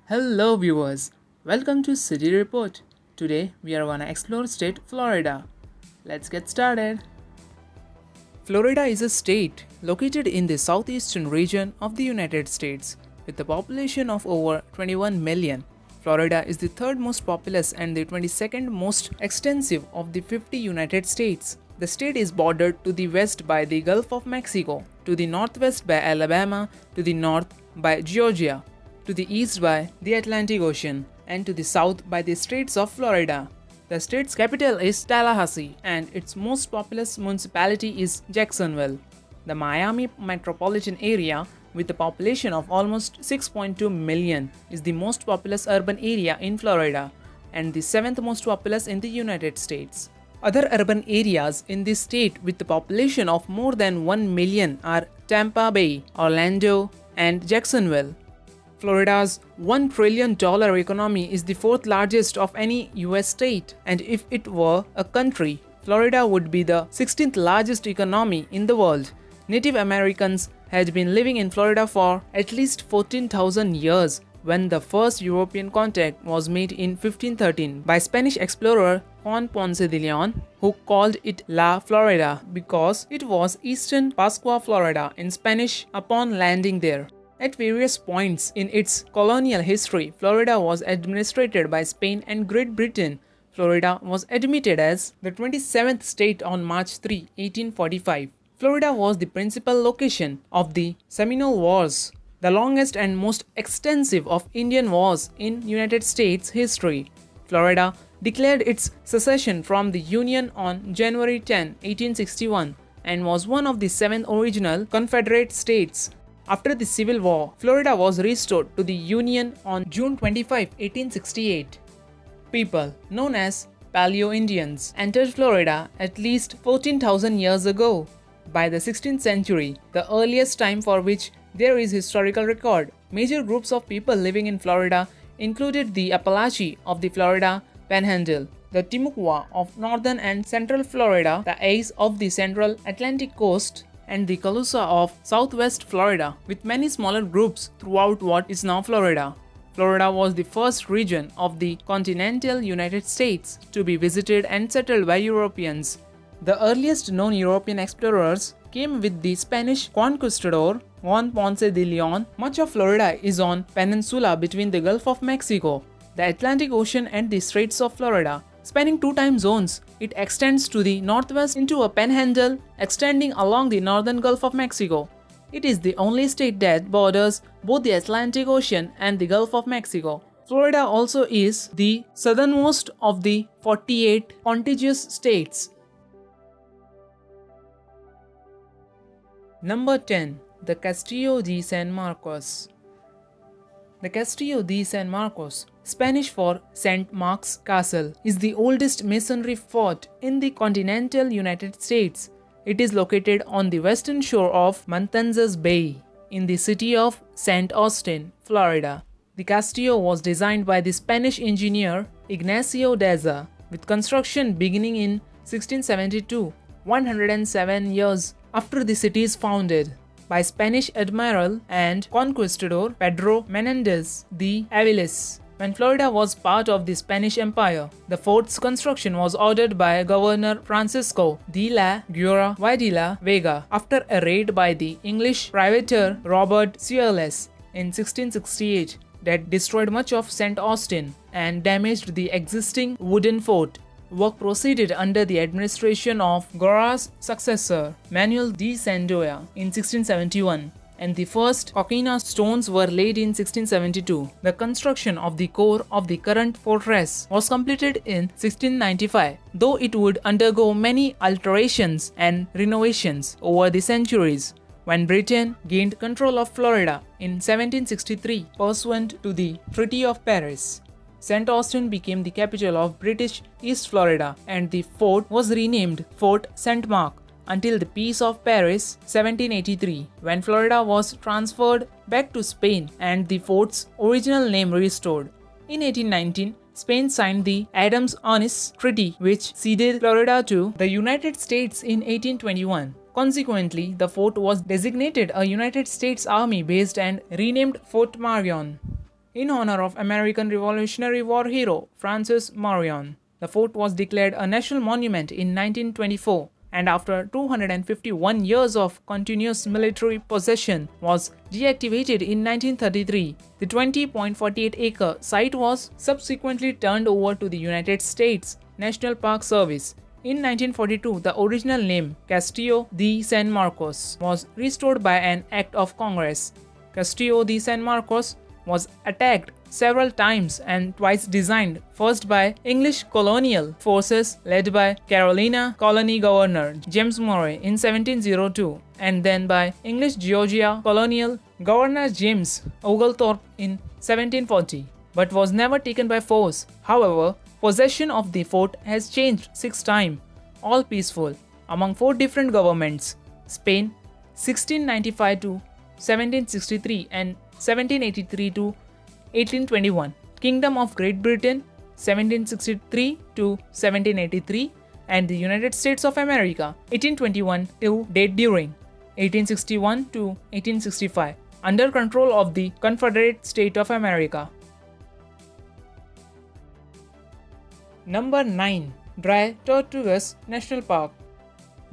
Hello viewers, welcome to City Report. Today we are gonna explore state Florida. Let's get started. Florida is a state located in the southeastern region of the United States with a population of over 21 million. Florida is the third most populous and the 22nd most extensive of the 50 United States. The state is bordered to the west by the Gulf of Mexico, to the northwest by Alabama, to the north by Georgia, to the east by the Atlantic Ocean, and to the south by the Straits of Florida. The state's capital is Tallahassee, and its most populous municipality is Jacksonville. The Miami metropolitan area, with a population of almost 6.2 million, is the most populous urban area in Florida and the seventh most populous in the United States. Other urban areas in this state with a population of more than 1 million are Tampa Bay, Orlando, and Jacksonville. Florida's $1 trillion economy is the fourth largest of any US state, and if it were a country, Florida would be the 16th largest economy in the world. Native Americans had been living in Florida for at least 14,000 years when the first European contact was made in 1513 by Spanish explorer Juan Ponce de Leon, who called it La Florida because it was eastern Pascua, Florida in Spanish upon landing there. At various points in its colonial history, Florida was administered by Spain and Great Britain. Florida was admitted as the 27th state on March 3, 1845. Florida was the principal location of the Seminole Wars, the longest and most extensive of Indian wars in United States history. Florida declared its secession from the Union on January 10, 1861, and was one of the 7 original Confederate states. After the Civil War, Florida was restored to the Union on June 25, 1868. People, known as Paleo-Indians, entered Florida at least 14,000 years ago. By the 16th century, the earliest time for which there is historical record, major groups of people living in Florida included the Apalachee of the Florida Panhandle, the Timucua of northern and central Florida, the Ais of the central Atlantic coast, and the Calusa of southwest Florida, with many smaller groups throughout what is now Florida. Florida was the first region of the continental United States to be visited and settled by Europeans. The earliest known European explorers came with the Spanish conquistador Juan Ponce de Leon. Much of Florida is on peninsula between the Gulf of Mexico, the Atlantic Ocean, and the Straits of Florida. Spanning 2 time zones, it extends to the northwest into a panhandle extending along the northern Gulf of Mexico. It is the only state that borders both the Atlantic Ocean and the Gulf of Mexico. Florida also is the southernmost of the 48 contiguous states. Number 10. The Castillo de San Marcos. The Castillo de San Marcos, Spanish for St. Mark's Castle, is the oldest masonry fort in the continental United States. It is located on the western shore of Matanzas Bay, in the city of St. Augustine, Florida. The Castillo was designed by the Spanish engineer Ignacio Daza, with construction beginning in 1672, 107 years after the city is founded, by Spanish admiral and conquistador Pedro Menendez de Aviles. When Florida was part of the Spanish Empire, the fort's construction was ordered by Governor Francisco de la Guerra y de la Vega after a raid by the English privateer Robert Searles in 1668 that destroyed much of St. Augustine and damaged the existing wooden fort. Work proceeded under the administration of Guerra's successor, Manuel de Sandoya, in 1671, and the first coquina stones were laid in 1672. The construction of the core of the current fortress was completed in 1695, though it would undergo many alterations and renovations over the centuries. When Britain gained control of Florida in 1763 pursuant to the Treaty of Paris, St. Augustine became the capital of British East Florida, and the fort was renamed Fort St. Mark until the Peace of Paris 1783, when Florida was transferred back to Spain and the fort's original name restored. In 1819, Spain signed the Adams-Onis Treaty, which ceded Florida to the United States in 1821. Consequently, the fort was designated a United States Army base and renamed Fort Marion. in honor of American Revolutionary War hero Francis Marion. The fort was declared a national monument in 1924 and after 251 years of continuous military possession was deactivated in 1933. The 20.48-acre site was subsequently turned over to the United States National Park Service. In 1942, the original name Castillo de San Marcos was restored by an act of Congress. Castillo de San Marcos was attacked several times and twice designed, first by English colonial forces led by Carolina colony governor James Murray in 1702 and then by English Georgia colonial governor James Oglethorpe in 1740, but was never taken by force. However, possession of the fort has changed 6 times, all peaceful, among 4 different governments: Spain 1695 to 1763 and 1783 to 1821, Kingdom of Great Britain 1763 to 1783, and the United States of America 1821 to date during 1861 to 1865, under control of the Confederate States of America. Number 9. Dry Tortugas National Park.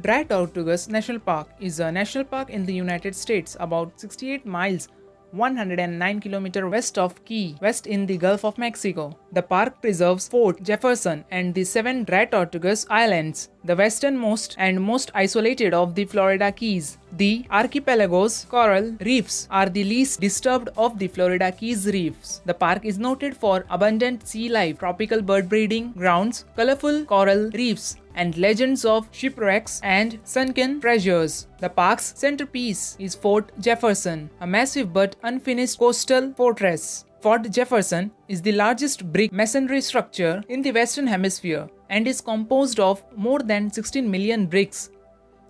Dry Tortugas National Park is a national park in the United States about 68 miles 109 km west of Key West in the Gulf of Mexico. The park preserves Fort Jefferson and the 7 Dry Tortugas Islands, the westernmost and most isolated of the Florida Keys. The archipelago's coral reefs are the least disturbed of the Florida Keys reefs. The park is noted for abundant sea life, tropical bird breeding grounds, colorful coral reefs, and legends of shipwrecks and sunken treasures. The park's centerpiece is Fort Jefferson, a massive but unfinished coastal fortress. Fort Jefferson is the largest brick masonry structure in the Western Hemisphere and is composed of more than 16 million bricks.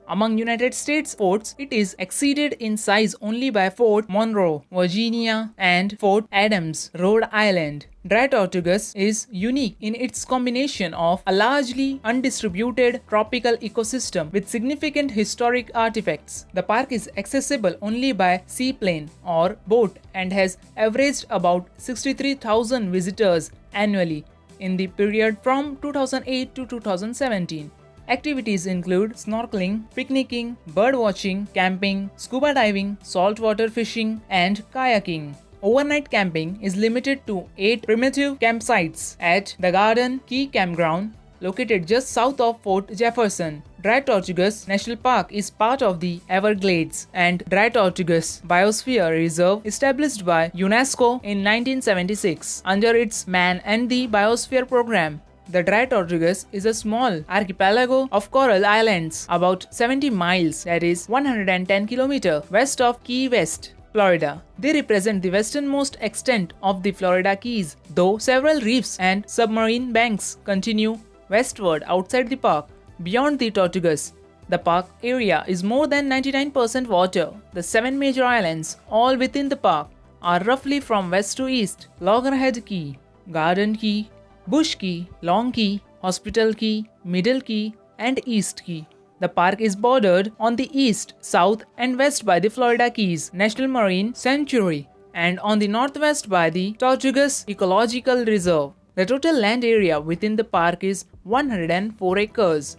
Among United States forts, it is exceeded in size only by Fort Monroe, Virginia, and Fort Adams, Rhode Island. Dry Tortugas is unique in its combination of a largely undistributed tropical ecosystem with significant historic artifacts. The park is accessible only by seaplane or boat and has averaged about 63,000 visitors annually in the period from 2008 to 2017. Activities include snorkeling, picnicking, bird watching, camping, scuba diving, saltwater fishing, and kayaking. Overnight camping is limited to 8 primitive campsites at the Garden Key Campground, located just south of Fort Jefferson. Dry Tortugas National Park is part of the Everglades and Dry Tortugas Biosphere Reserve established by UNESCO in 1976 under its Man and the Biosphere program. The Dry Tortugas is a small archipelago of coral islands about 70 miles, that is 110 km west of Key West, Florida. They represent the westernmost extent of the Florida Keys, though several reefs and submarine banks continue westward outside the park. Beyond the Tortugas, the park area is more than 99% water. The 7 major islands, all within the park, are roughly from west to east: Loggerhead Key, Garden Key, Bush Key, Long Key, Hospital Key, Middle Key, and East Key. The park is bordered on the east, south, and west by the Florida Keys National Marine Sanctuary and on the northwest by the Tortugas Ecological Reserve. The total land area within the park is 104 acres.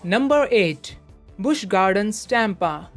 Number 8. Busch Gardens, Tampa.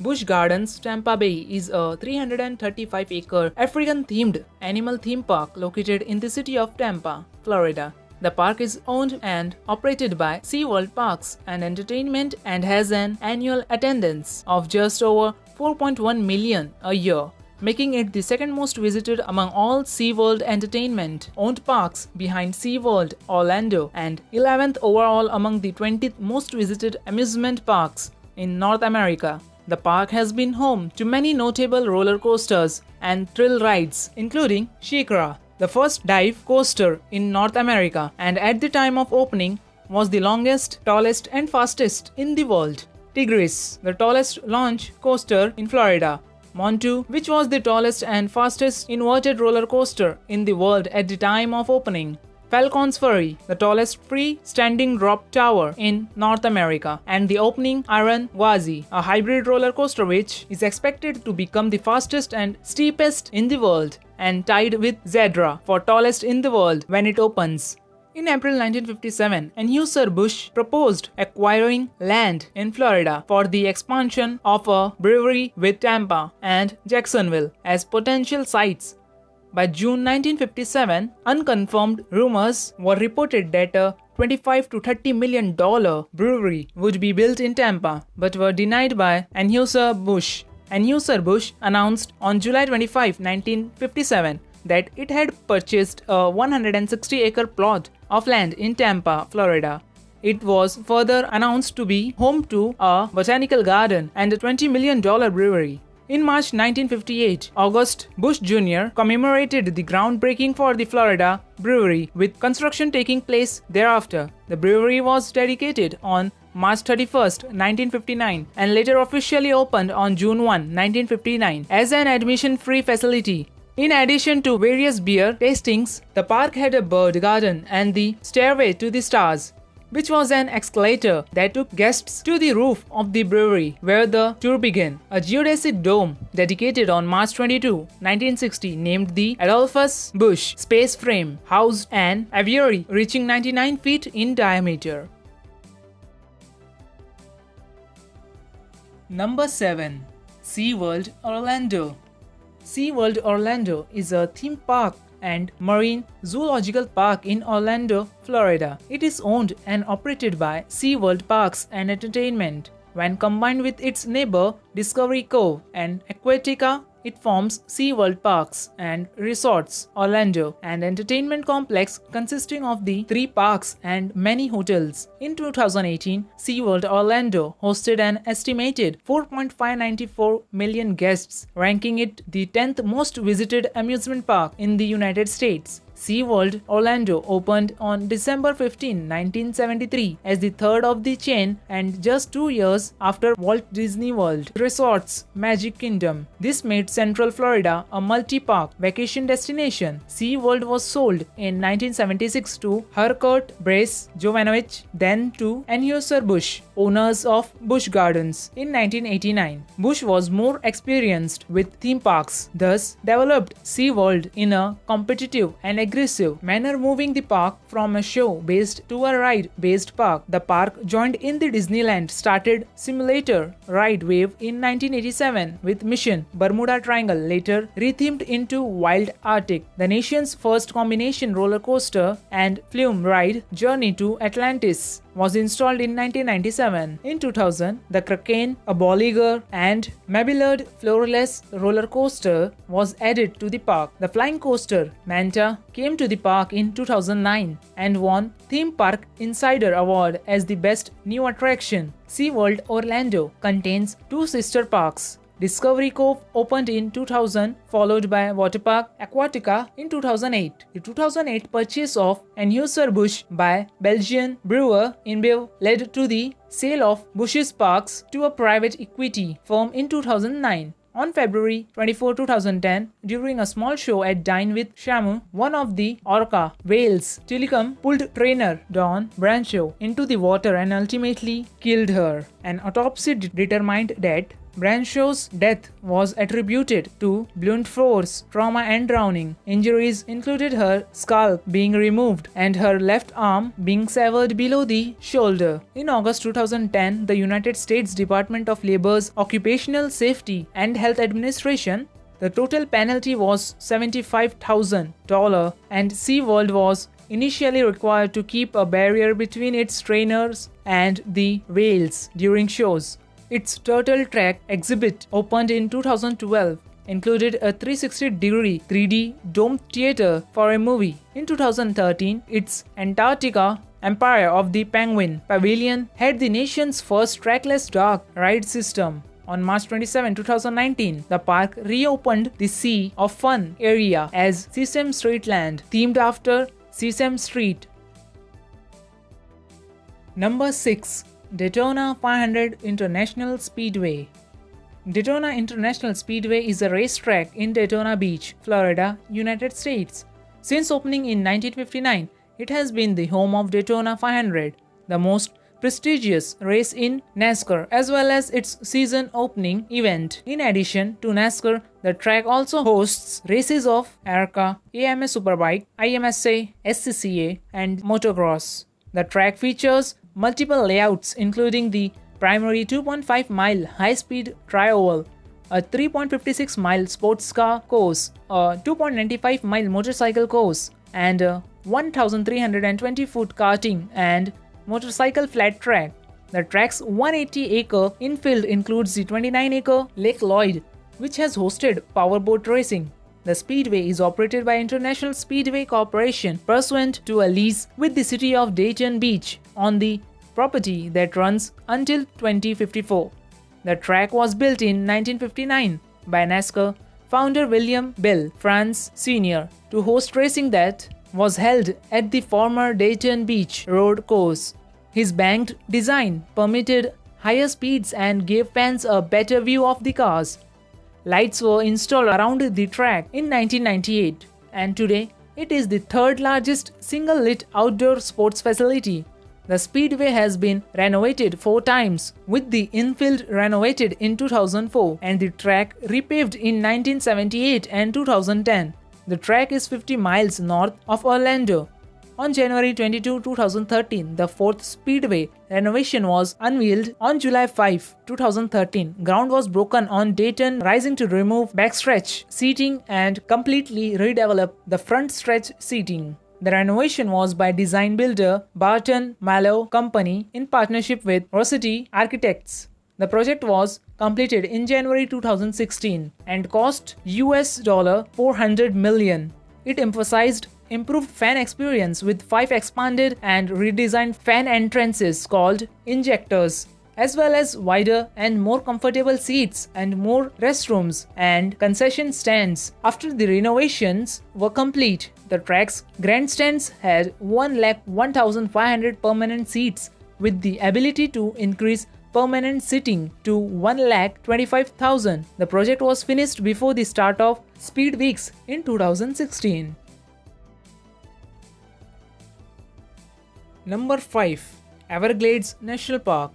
Busch Gardens, Tampa Bay is a 335-acre African-themed animal theme park located in the city of Tampa, Florida. The park is owned and operated by SeaWorld Parks and Entertainment and has an annual attendance of just over 4.1 million a year, making it the second most visited among all SeaWorld Entertainment-owned parks behind SeaWorld Orlando and 11th overall among the 20th most visited amusement parks in North America. The park has been home to many notable roller coasters and thrill rides, including SheiKra, the first dive coaster in North America, and at the time of opening was the longest, tallest, and fastest in the world. Tigris, the tallest launch coaster in Florida. Montu, which was the tallest and fastest inverted roller coaster in the world at the time of opening. Falcon's Fury, the tallest free-standing drop tower in North America, and the opening Iron Gwazi, a hybrid roller coaster which is expected to become the fastest and steepest in the world, and tied with Zedra for tallest in the world when it opens. In April 1957, Anheuser-Busch proposed acquiring land in Florida for the expansion of a brewery with Tampa and Jacksonville as potential sites. By June 1957, unconfirmed rumors were reported that a $25 to $30 million brewery would be built in Tampa, but were denied by Anheuser-Busch. Anheuser-Busch announced on July 25, 1957, that it had purchased a 160-acre plot of land in Tampa, Florida. It was further announced to be home to a botanical garden and a $20 million brewery. In March 1958, August Busch Jr. commemorated the groundbreaking for the Florida brewery, with construction taking place thereafter. The brewery was dedicated on March 31, 1959, and later officially opened on June 1, 1959, as an admission-free facility. In addition to various beer tastings, the park had a bird garden and the Stairway to the Stars, which was an escalator that took guests to the roof of the brewery where the tour began. A geodesic dome dedicated on March 22, 1960, named the Adolphus Busch Space Frame, housed an aviary reaching 99 feet in diameter. Number 7. SeaWorld Orlando. SeaWorld Orlando is a theme park and marine zoological park in Orlando, Florida. It is owned and operated by SeaWorld Parks and Entertainment. When combined with its neighbor Discovery Cove and Aquatica, it forms SeaWorld Parks and Resorts Orlando, an entertainment complex consisting of the 3 parks and many hotels. In 2018, SeaWorld Orlando hosted an estimated 4.594 million guests, ranking it the 10th most visited amusement park in the United States. SeaWorld Orlando opened on December 15, 1973 as the third of the chain and just 2 years after Walt Disney World Resorts Magic Kingdom. This made Central Florida a multi-park vacation destination. SeaWorld was sold in 1976 to Harcourt Brace Jovanovich, then to Anheuser-Busch, owners of Busch Gardens, in 1989. Busch was more experienced with theme parks, thus developed SeaWorld in a competitive and aggressive manner, moving the park from a show-based to a ride-based park. The park joined in the Disneyland started simulator ride wave in 1987 with Mission Bermuda Triangle, later rethemed into Wild Arctic. The nation's first combination roller coaster and flume ride, Journey to Atlantis, was installed in 1997. In 2000, the Kraken, a Bolliger and Mabillard floorless roller coaster was added to the park. The flying coaster Manta came to the park in 2009 and won Theme Park Insider Award as the best new attraction. SeaWorld Orlando contains 2 sister parks. Discovery Cove opened in 2000, followed by Waterpark Aquatica in 2008. The 2008 purchase of Anheuser-Busch by Belgian brewer InBev led to the sale of Busch's parks to a private equity firm in 2009. On February 24, 2010, during a small show at Dine with Shamu, one of the orca whales, Tilikum, pulled trainer Dawn Brancheau into the water and ultimately killed her. An autopsy determined that Brancheau's death was attributed to blunt force trauma and drowning. Injuries included her scalp being removed and her left arm being severed below the shoulder. In August 2010, the United States Department of Labor's Occupational Safety and Health Administration, the total penalty was $75,000, and SeaWorld was initially required to keep a barrier between its trainers and the whales during shows. Its Turtle Track exhibit opened in 2012 included a 360-degree 3D dome theater for a movie. In 2013, its Antarctica Empire of the Penguin Pavilion had the nation's first trackless dark ride system. On March 27, 2019, the park reopened the Sea of Fun area as Sesame Street Land, themed after Sesame Street. Number 6. Daytona 500 International Speedway. Daytona International Speedway is a racetrack in Daytona Beach, Florida, United States. Since opening in 1959, It has been the home of Daytona 500, the most prestigious race in NASCAR, as well as its season opening event. In addition to NASCAR, the track also hosts races of ARCA, AMA Superbike, IMSA, SCCA, and motocross. The track features multiple layouts, including the primary 2.5-mile high-speed tri-oval, a 3.56-mile sports car course, a 2.95-mile motorcycle course, and a 1,320-foot karting and motorcycle flat track. The track's 180-acre infield includes the 29-acre Lake Lloyd, which has hosted powerboat racing. The speedway is operated by International Speedway Corporation pursuant to a lease with the city of Dayton Beach on the property that runs until 2054. The track was built in 1959 by NASCAR founder William Bill France Sr. to host racing that was held at the former Dayton Beach Road course. His banked design permitted higher speeds and gave fans a better view of the cars. Lights were installed around the track in 1998, and today it is the third largest single-lit outdoor sports facility. The speedway has been renovated 4 times, with the infield renovated in 2004 and the track repaved in 1978 and 2010. The track is 50 miles north of Orlando. On January 22, 2013, the 4th Speedway renovation was unveiled. On July 5, 2013, ground was broken on Dayton Rising to remove backstretch seating and completely redevelop the front stretch seating. The renovation was by design builder Barton Malow Company in partnership with Rossetti Architects. The project was completed in January 2016 and cost US $400 million. It emphasized improved fan experience with 5 expanded and redesigned fan entrances called injectors, as well as wider and more comfortable seats and more restrooms and concession stands. After the renovations were complete, the track's grandstands had 1,01,500 permanent seats with the ability to increase permanent sitting to 1,25,000. The project was finished before the start of Speed Weeks in 2016. Number 5. Everglades National Park.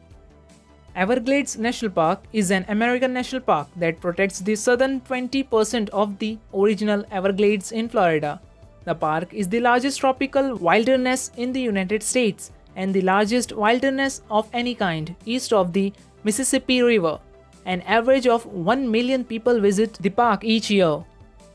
Everglades National Park is an American national park that protects the southern 20% of the original Everglades in Florida. The park is the largest tropical wilderness in the United States and the largest wilderness of any kind east of the Mississippi River. An average of 1 million people visit the park each year.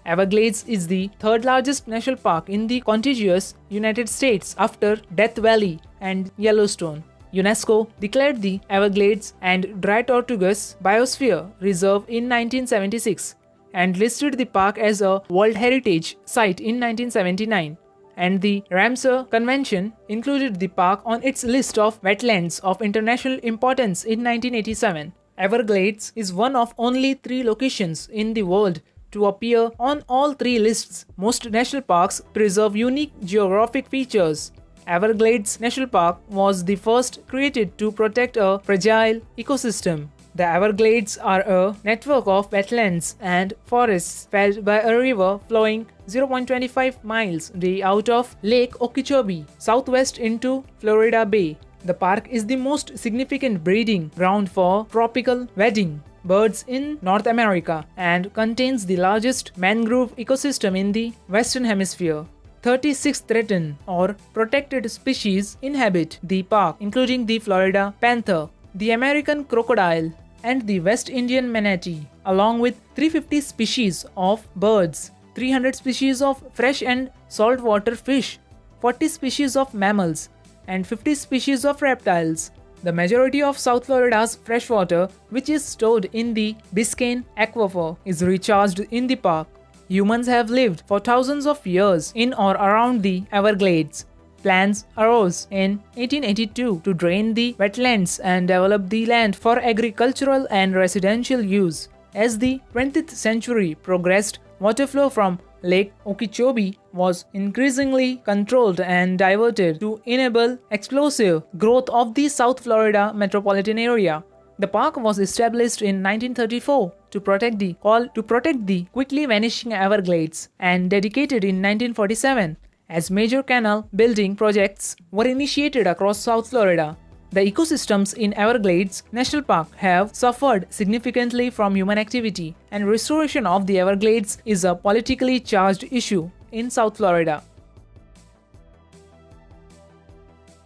Everglades is the third largest national park in the contiguous United States after Death Valley and Yellowstone. UNESCO declared the Everglades and Dry Tortugas Biosphere Reserve in 1976 and listed the park as a World Heritage Site in 1979. And the Ramsar Convention included the park on its list of wetlands of international importance in 1987. Everglades is one of only 3 locations in the world to appear on all 3 lists. Most national parks preserve unique geographic features. Everglades National Park was the first created to protect a fragile ecosystem. The Everglades are a network of wetlands and forests fed by a river flowing 0.25 miles out of Lake Okeechobee, southwest into Florida Bay. The park is the most significant breeding ground for tropical wading birds in North America and contains the largest mangrove ecosystem in the Western Hemisphere. 36 threatened or protected species inhabit the park, including the Florida panther, the American crocodile, and the West Indian manatee, along with 350 species of birds, 300 species of fresh and saltwater fish, 40 species of mammals, and 50 species of reptiles. The majority of South Florida's freshwater, which is stored in the Biscayne Aquifer, is recharged in the park. Humans have lived for thousands of years in or around the Everglades. Plans arose in 1882 to drain the wetlands and develop the land for agricultural and residential use. As the 20th century progressed, water flow from Lake Okeechobee was increasingly controlled and diverted to enable explosive growth of the South Florida metropolitan area. The park was established in 1934 to protect the quickly vanishing Everglades and dedicated in 1947 as major canal building projects were initiated across South Florida. The ecosystems in Everglades National Park have suffered significantly from human activity, and restoration of the Everglades is a politically charged issue in South Florida.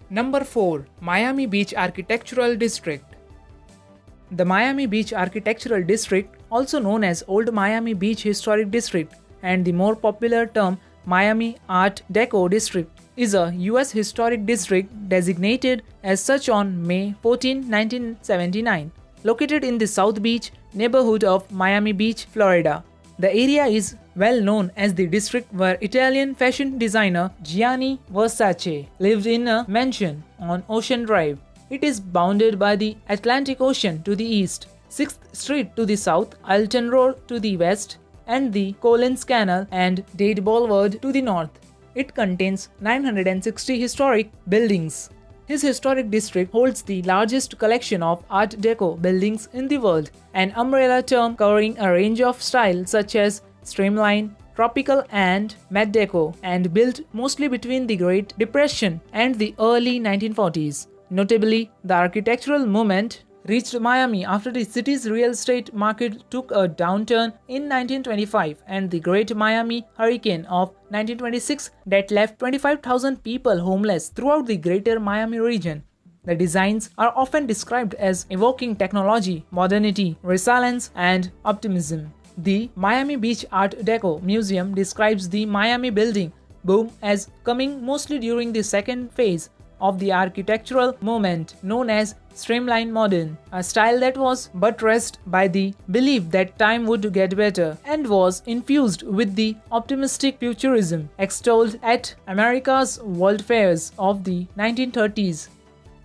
Number 4. Miami Beach Architectural District. The Miami Beach Architectural District, also known as Old Miami Beach Historic District and the more popular term Miami Art Deco District, is a U.S. historic district designated as such on May 14, 1979, located in the South Beach neighborhood of Miami Beach, Florida. The area is well known as the district where Italian fashion designer Gianni Versace lived in a mansion on Ocean Drive. It is bounded by the Atlantic Ocean to the east, 6th Street to the south, Alton Road to the west, and the Collins Canal and Dade Boulevard to the north. It contains 960 historic buildings. His historic district holds the largest collection of Art Deco buildings in the world, an umbrella term covering a range of styles such as streamline, tropical, and Mad Deco, and built mostly between the Great Depression and the early 1940s. Notably, the architectural movement reached Miami after the city's real estate market took a downturn in 1925 and the Great Miami Hurricane of 1926 that left 25,000 people homeless throughout the greater Miami region. The designs are often described as evoking technology, modernity, resilience, and optimism. The Miami Beach Art Deco Museum describes the Miami building boom as coming mostly during the second phase of the architectural movement known as Streamline Modern, a style that was buttressed by the belief that time would get better and was infused with the optimistic futurism extolled at America's World Fairs of the 1930s.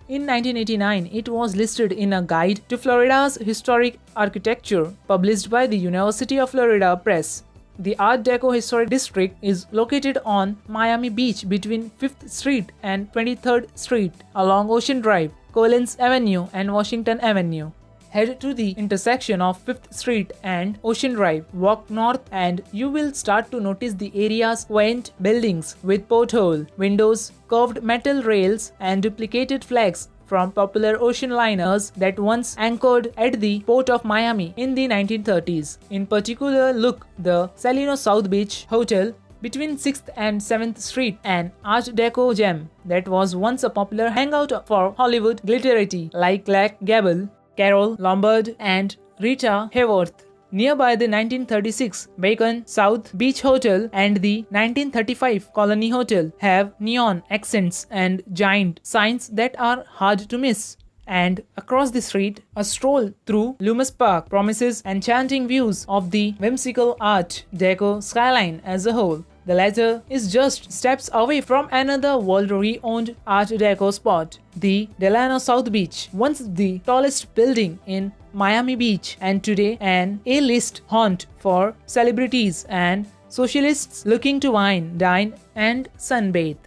In 1989, it was listed in a Guide to Florida's Historic Architecture published by the University of Florida Press. The Art Deco Historic District is located on Miami Beach between 5th Street and 23rd Street along Ocean Drive, Collins Avenue, and Washington Avenue. Head to the intersection of 5th Street and Ocean Drive, walk north, and you will start to notice the area's quaint buildings with porthole windows, curved metal rails, and duplicated flags from popular ocean liners that once anchored at the port of Miami in the 1930s. In particular, look the Salino South Beach Hotel between 6th and 7th Street, an Art Deco gem that was once a popular hangout for Hollywood glitterati like Clark Gable, Carole Lombard, and Rita Hayworth. Nearby the 1936 Bacon South Beach Hotel and the 1935 Colony Hotel have neon accents and giant signs that are hard to miss. And across the street, a stroll through Loomis Park promises enchanting views of the whimsical Art Deco skyline as a whole. The latter is just steps away from another world-renowned Art Deco spot, the Delano South Beach, once the tallest building in Miami Beach and today an A-list haunt for celebrities and socialists looking to wine, dine, and sunbathe.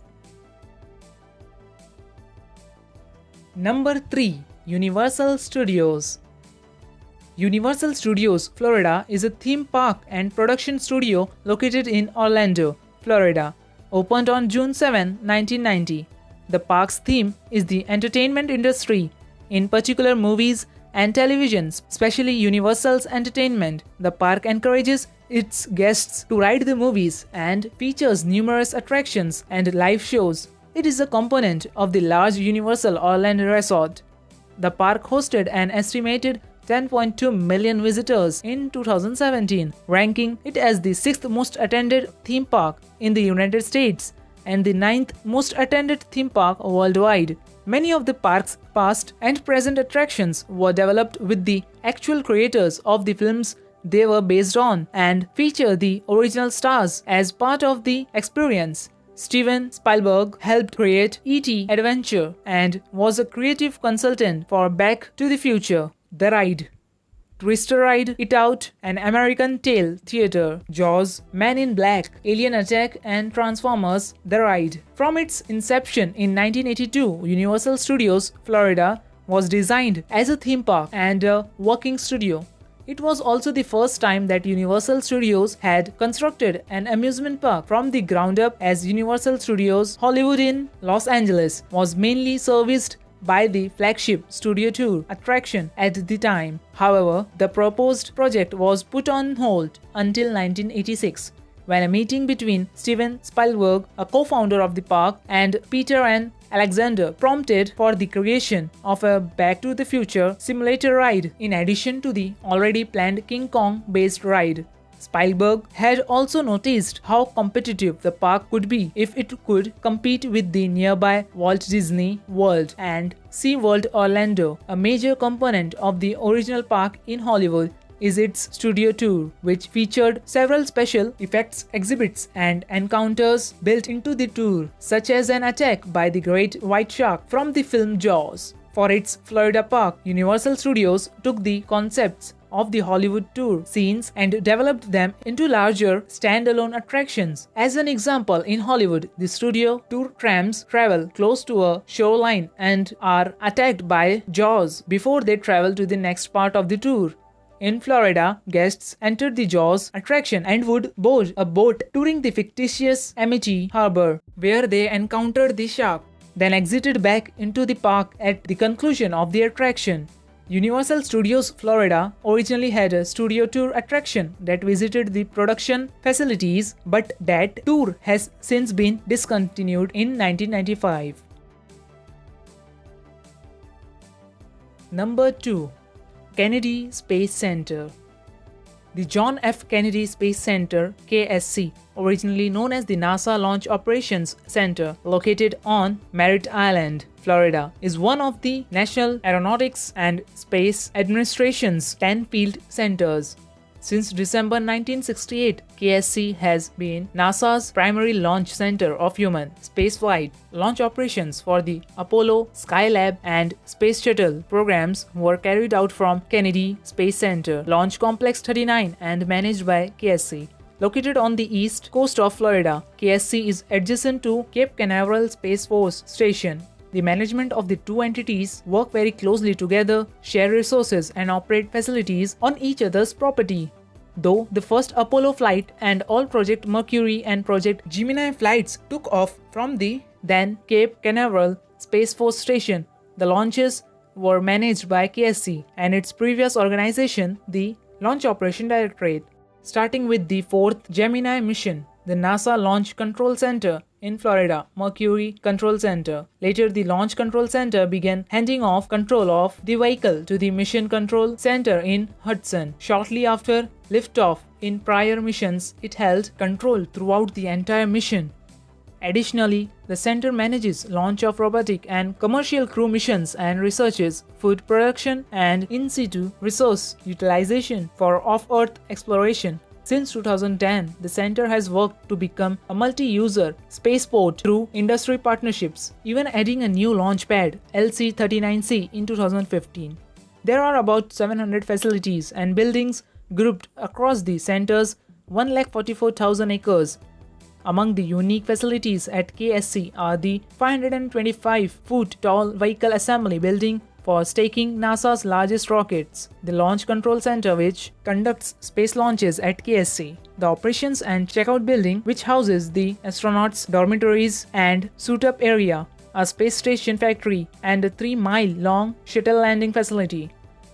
Number 3. Universal Studios. Universal Studios Florida is a theme park and production studio located in Orlando, Florida. Opened on June 7, 1990. The park's theme is the entertainment industry, in particular movies and television, especially Universal's entertainment. The park encourages its guests to ride the movies and features numerous attractions and live shows. It is a component of the large Universal Orlando Resort. The park hosted an estimated 10.2 million visitors in 2017, ranking it as the 6th most attended theme park in the United States and the 9th most attended theme park worldwide. Many of the park's past and present attractions were developed with the actual creators of the films they were based on and feature the original stars as part of the experience. Steven Spielberg helped create E.T. Adventure and was a creative consultant for Back to the Future, The Ride, Twister Ride It Out, An American Tail Theater, Jaws, Men in Black, Alien Attack, and Transformers: The Ride. From its inception in 1982, Universal Studios Florida was designed as a theme park and a working studio. It was also the first time that Universal Studios had constructed an amusement park from the ground up, as Universal Studios Hollywood in Los Angeles was mainly serviced by the flagship Studio Tour attraction at the time. However, the proposed project was put on hold until 1986, when a meeting between Steven Spielberg, a co-founder of the park, and Peter and Alexander prompted for the creation of a Back to the Future simulator ride in addition to the already planned King Kong-based ride. Spielberg had also noticed how competitive the park could be if it could compete with the nearby Walt Disney World and SeaWorld Orlando. A major component of the original park in Hollywood is its Studio Tour, which featured several special effects exhibits and encounters built into the tour, such as an attack by the great white shark from the film Jaws. For its Florida park, Universal Studios took the concepts of the Hollywood tour scenes and developed them into larger standalone attractions. As an example, in Hollywood, the studio tour trams travel close to a shoreline and are attacked by Jaws before they travel to the next part of the tour. In Florida, guests entered the Jaws attraction and would board a boat touring the fictitious Amity Harbor, where they encountered the shark, then exited back into the park at the conclusion of the attraction. Universal Studios Florida originally had a studio tour attraction that visited the production facilities, but that tour has since been discontinued in 1995. Number 2. Kennedy Space Center. The John F. Kennedy Space Center, KSC, originally known as the NASA Launch Operations Center, located on Merritt Island, Florida, is one of the National Aeronautics and Space Administration's 10 field centers. Since December 1968, KSC has been NASA's primary launch center of human spaceflight. Launch operations for the Apollo, Skylab, and Space Shuttle programs were carried out from Kennedy Space Center, Launch Complex 39, and managed by KSC. Located on the east coast of Florida, KSC is adjacent to Cape Canaveral Space Force Station. The management of the two entities work very closely together, share resources, and operate facilities on each other's property. Though the first Apollo flight and all Project Mercury and Project Gemini flights took off from the then Cape Canaveral Space Force Station, the launches were managed by KSC and its previous organization, the Launch Operation Directorate. Starting with the fourth Gemini mission, the NASA Launch Control Center in Florida, Mercury Control Center. Later, the Launch Control Center began handing off control of the vehicle to the Mission Control Center in Hudson. Shortly after liftoff in prior missions, it held control throughout the entire mission. Additionally, the center manages launch of robotic and commercial crew missions and researches food production and in-situ resource utilization for off-Earth exploration. Since 2010, the center has worked to become a multi-user spaceport through industry partnerships, even adding a new launch pad, LC-39C, in 2015. There are about 700 facilities and buildings grouped across the center's 144,000 acres. Among the unique facilities at KSC are the 525-foot-tall vehicle assembly building for staking NASA's largest rockets, the Launch Control Center, which conducts space launches at KSC, the Operations and Checkout Building, which houses the astronauts' dormitories and suit-up area, a space station factory, and a 3-mile-long shuttle landing facility.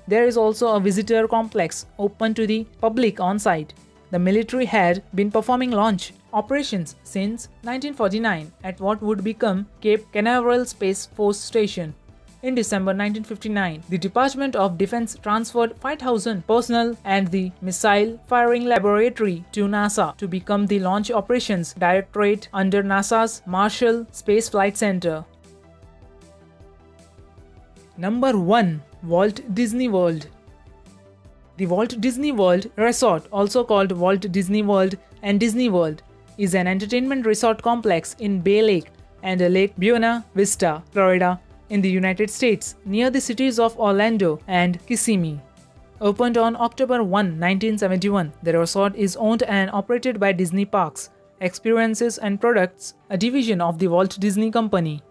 There is also a visitor complex open to the public on site. The military had been performing launch operations since 1949 at what would become Cape Canaveral Space Force Station. In December 1959, the Department of Defense transferred 5,000 personnel and the Missile Firing Laboratory to NASA to become the Launch Operations Directorate under NASA's Marshall Space Flight Center. Number 1. Walt Disney World. The Walt Disney World Resort, also called Walt Disney World and Disney World, is an entertainment resort complex in Bay Lake and Lake Buena Vista, Florida, in the United States, near the cities of Orlando and Kissimmee. Opened on October 1, 1971, the resort is owned and operated by Disney Parks, Experiences and Products, a division of the Walt Disney Company.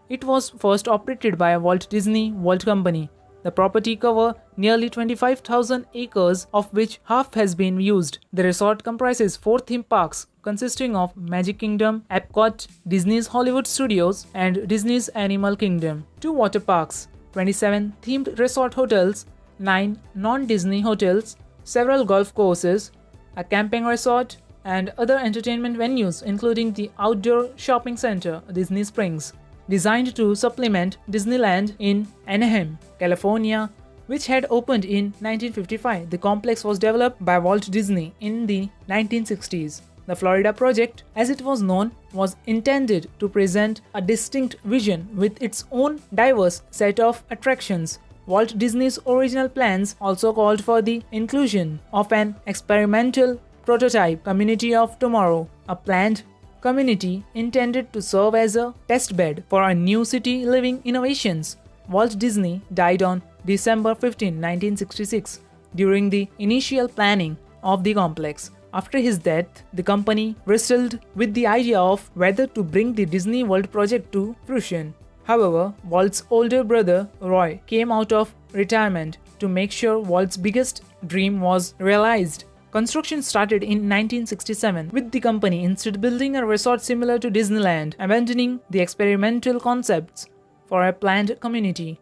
It was first operated by Walt Disney World Company The property covers nearly 25,000 acres, of which half has been used. The resort comprises 4 theme parks consisting of Magic Kingdom, Epcot, Disney's Hollywood Studios, and Disney's Animal Kingdom. 2 water parks, 27 themed resort hotels, 9 non-Disney hotels, several golf courses, a camping resort, and other entertainment venues including the outdoor shopping center Disney Springs, designed to supplement Disneyland in Anaheim, California, which had opened in 1955. The complex was developed by Walt Disney in the 1960s. The Florida project, as it was known, was intended to present a distinct vision with its own diverse set of attractions. Walt Disney's original plans also called for the inclusion of an experimental prototype community of tomorrow, a planned community intended to serve as a testbed for a new city living innovations. Walt Disney died on December 15, 1966, during the initial planning of the complex. After his death, the company wrestled with the idea of whether to bring the Disney World project to fruition. However, Walt's older brother, Roy, came out of retirement to make sure Walt's biggest dream was realized. Construction started in 1967, with the company instead building a resort similar to Disneyland, abandoning the experimental concepts for a planned community.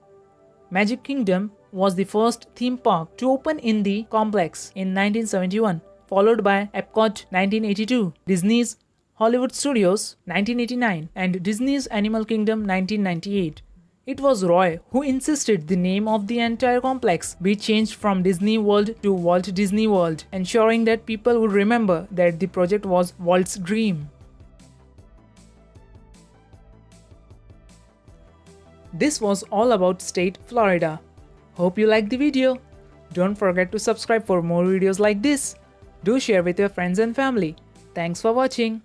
Magic Kingdom was the first theme park to open in the complex in 1971, followed by Epcot 1982, Disney's Hollywood Studios 1989, and Disney's Animal Kingdom 1998. It was Roy who insisted the name of the entire complex be changed from Disney World to Walt Disney World, ensuring that people would remember that the project was Walt's dream. This was all about State Florida. Hope you liked the video. Don't forget to subscribe for more videos like this. Do share with your friends and family. Thanks for watching.